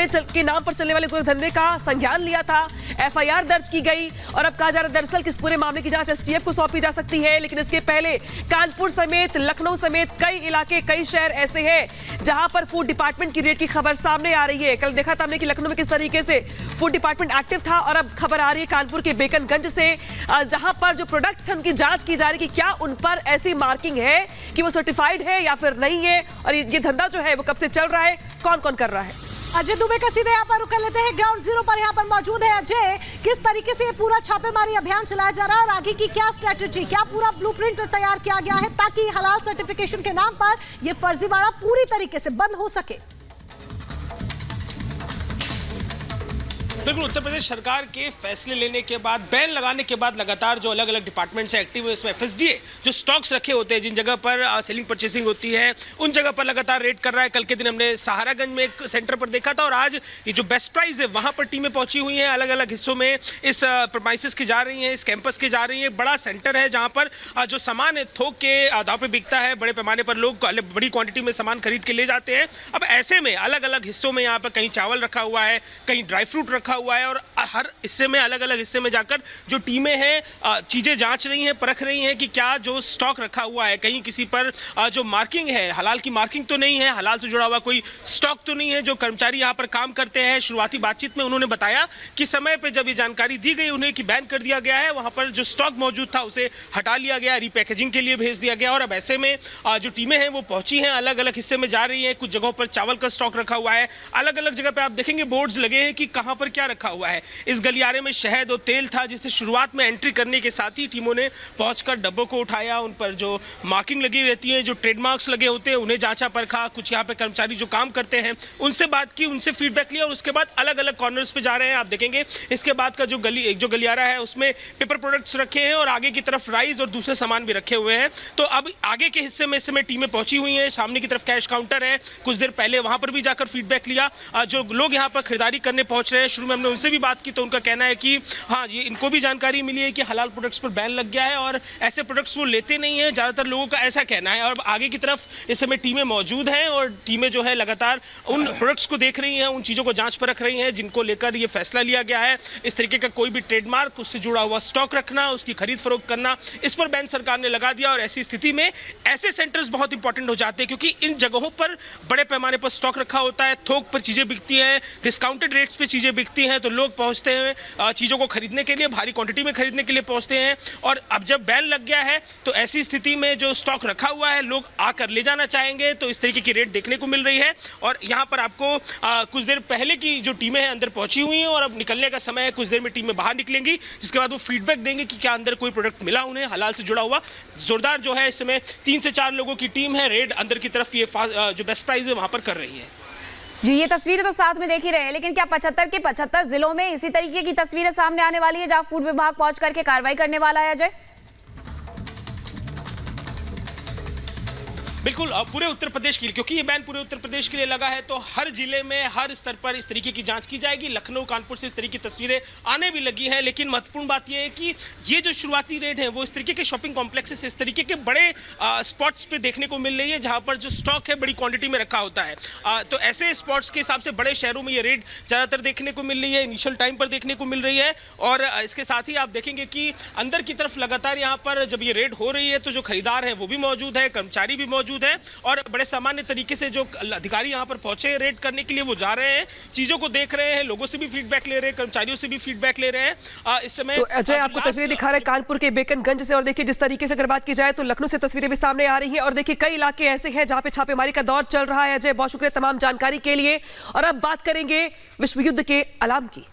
के नाम पर चलने वाले पूरे धंधे का संज्ञान लिया था। एफआईआर दर्ज की गई और अब कहा जा रहा है दरअसल किस पूरे मामले की जांच एसटीएफ को सौंपी जा सकती है। लेकिन इसके पहले कानपुर समेत लखनऊ समेत कई इलाके, कई शहर ऐसे हैं जहां पर फूड डिपार्टमेंट की रेड की खबर सामने आ रही है। कल देखा था हमने कि लखनऊ में किस तरीके से फूड डिपार्टमेंट एक्टिव था और अब खबर आ रही है कानपुर के बेकनगंज से, जहां पर जो प्रोडक्ट्स हैं उनकी जांच की जा रही है कि क्या उन पर ऐसी मार्किंग है कि वो सर्टिफाइड है या फिर नहीं है, और ये धंधा जो है वो कब से चल रहा है, कौन कौन कर रहा है। अजय दुबे का सीधे यहाँ पर रुक लेते हैं, ग्राउंड जीरो पर यहाँ पर मौजूद है। अजय, किस तरीके से ये पूरा छापेमारी अभियान चलाया जा रहा है और आगे की क्या स्ट्रेटेजी, क्या पूरा ब्लूप्रिंट तैयार किया गया है ताकि हलाल सर्टिफिकेशन के नाम पर ये फर्जीवाड़ा पूरी तरीके से बंद हो सके? बिल्कुल, उत्तर प्रदेश सरकार के फैसले लेने के बाद, बैन लगाने के बाद लगातार जो अलग अलग डिपार्टमेंट्स एक्टिव है, इसमें एफएसडीए जो स्टॉक्स रखे होते हैं, जिन जगह पर सेलिंग परचेसिंग होती है, उन जगह पर लगातार रेड कर रहा है। कल के दिन हमने सहारागंज में एक सेंटर पर देखा था और आज ये जो बेस्ट प्राइस है वहां पर टीमें पहुंची हुई हैं, अलग अलग हिस्सों में इस प्रीमाइसेस की जा रही हैं, इस कैंपस की जा रही हैं। बड़ा सेंटर है जहां पर जो सामान है थोक के दाव पे बिकता है, बड़े पैमाने पर लोग बड़ी क्वांटिटी में सामान खरीद के ले जाते हैं। अब ऐसे में अलग अलग हिस्सों में यहाँ पर कहीं चावल रखा हुआ है, कहीं ड्राई फ्रूट रखा हुआ है और हर हिस्से में, अलग अलग हिस्से में जाकर जो टीमें हैं चीजें जांच रही हैं, परख रही हैं कि क्या जो स्टॉक रखा हुआ है, कहीं किसी पर जो मार्किंग है, हलाल की मार्किंग तो नहीं है, हलाल से जुड़ा हुआ कोई स्टॉक तो नहीं है। जो कर्मचारी यहाँ पर काम करते हैं, शुरुआती बातचीत में उन्होंने बताया कि समय पर जब ये जानकारी दी गई उन्हें कि बैन कर दिया गया है, वहां पर जो स्टॉक मौजूद था उसे हटा लिया गया, रीपैकेजिंग के लिए भेज दिया गया। और अब ऐसे में जो टीमें हैं वो पहुंची हैं, अलग अलग हिस्से में जा रही हैं। कुछ जगहों पर चावल का स्टॉक रखा हुआ है, अलग अलग जगह पे आप देखेंगे बोर्ड्स लगे हैं कि कहां पर क्या रखा हुआ है। इस गलियारे में शहद और तेल था, जिसे शुरुआत में एंट्री करने के साथ ही टीमों ने पहुंचकर डब्बों को उठाया, उन पर जो मार्किंग लगी रहती है, जो ट्रेडमार्क्स लगे होते हैं, उन्हें जांचा परखा। कुछ यहाँ पे कर्मचारी जो काम करते हैं उनसे बात की, उनसे फीडबैक लिया और उसके बाद अलग अलग कॉर्नर्स पे जा रहे हैं। आप देखेंगे इसके बाद का जो गलियारा है उसमें पेपर प्रोडक्ट्स रखे हैं और आगे की तरफ राइस और दूसरे सामान भी रखे हुए हैं। तो अब आगे के हिस्से में इस समय टीमें पहुंची हुई हैं। सामने की तरफ कैश काउंटर है, कुछ देर पहले वहां पर भी जाकर फीडबैक लिया। जो लोग यहाँ पर खरीदारी करने पहुंच रहे हैं, शुरू में हमने उनसे भी बात की तो उनका कहना है कि हाँ, ये इनको भी जानकारी मिली है कि हलाल प्रोडक्ट्स पर बैन लग गया है और ऐसे प्रोडक्ट्स वो लेते नहीं हैं, ज़्यादातर लोगों का ऐसा कहना है। और आगे की तरफ इस समय टीमें मौजूद हैं और टीमें जो है लगातार उन प्रोडक्ट्स को देख रही हैं, उन चीज़ों को जांच परख रही हैं जिनको लेकर ये फैसला लिया गया है। इस तरीके का कोई भी ट्रेडमार्क, उससे जुड़ा हुआ स्टॉक रखना, उसकी खरीद फरोख्त करना, इस पर बैन सरकार ने लगा दिया। और ऐसी स्थिति में ऐसे सेंटर्स बहुत इंपॉर्टेंट हो जाते हैं क्योंकि इन जगहों पर बड़े पैमाने पर स्टॉक रखा होता है, थोक पर चीज़ें बिकती हैं, डिस्काउंटेड रेट्स पर चीज़ें बिकती हैं, तो लोग पहुँचते हैं चीज़ों को खरीदने के लिए, भारी क्वांटिटी में खरीदने के लिए पहुंचते हैं। और अब जब बैन लग गया है तो ऐसी स्थिति में जो स्टॉक रखा हुआ है लोग आकर ले जाना चाहेंगे, तो इस तरीके की रेट देखने को मिल रही है। और यहाँ पर आपको कुछ देर पहले की जो टीमें हैं अंदर पहुंची हुई हैं और अब निकलने का समय है। कुछ देर में टीमें बाहर निकलेंगी, जिसके बाद वो फीडबैक देंगे कि क्या अंदर कोई प्रोडक्ट मिला उन्हें हलाल से जुड़ा हुआ। जोरदार जो है इस समय 3 से 4 लोगों की टीम है, रेड अंदर की तरफ ये जो बेस्ट प्राइस है वहां पर कर रही है। जी, ये तस्वीरें तो साथ में देख ही रहे हैं, लेकिन क्या 75 के 75 जिलों में इसी तरीके की तस्वीरें सामने आने वाली है जहां फूड विभाग पहुंच करके कार्रवाई करने वाला है? अजय, बिल्कुल, पूरे उत्तर प्रदेश के लिए, क्योंकि ये बैन पूरे उत्तर प्रदेश के लिए लगा है तो हर जिले में, हर स्तर पर इस तरीके की जांच की जाएगी। लखनऊ, कानपुर से इस तरीके की तस्वीरें आने भी लगी हैं, लेकिन महत्वपूर्ण बात यह है कि ये जो शुरुआती रेट है वो इस तरीके के शॉपिंग कॉम्प्लेक्सेस, इस तरीके के बड़े स्पॉट्स पे देखने को मिल रही है जहां पर जो स्टॉक है बड़ी क्वांटिटी में रखा होता है। तो ऐसे स्पॉट्स के हिसाब से बड़े शहरों में ये रेट ज़्यादातर देखने को मिल रही है, इनिशियल टाइम पर देखने को मिल रही है। और इसके साथ ही आप देखेंगे कि अंदर की तरफ लगातार यहाँ पर जब ये रेड हो रही है तो जो खरीदार है वो भी मौजूद है, कर्मचारी भी मौजूद है और बड़े सामान्य तरीके से जो अधिकारी यहाँ पर पहुंचे हैं रेड करने के लिए, वो जा रहे हैं, चीजों को देख रहे हैं, लोगों से भी फीडबैक ले रहे हैं, कर्मचारियों से भी फीडबैक ले रहे हैं। इस समय तो अजय आपको तस्वीरें दिखा रहे हैं कानपुर के बेकनगंज से, और देखिए जिस तरीके से अगर बात की जाए तो लखनऊ से तस्वीरें भी सामने आ रही हैं और देखिए कई इलाके ऐसे हैं जहां पे छापेमारी का दौर चल रहा है। अजय, बहुत शुक्रिया तमाम जानकारी के लिए। और अब बात करेंगे विश्व युद्ध के अलार्म की।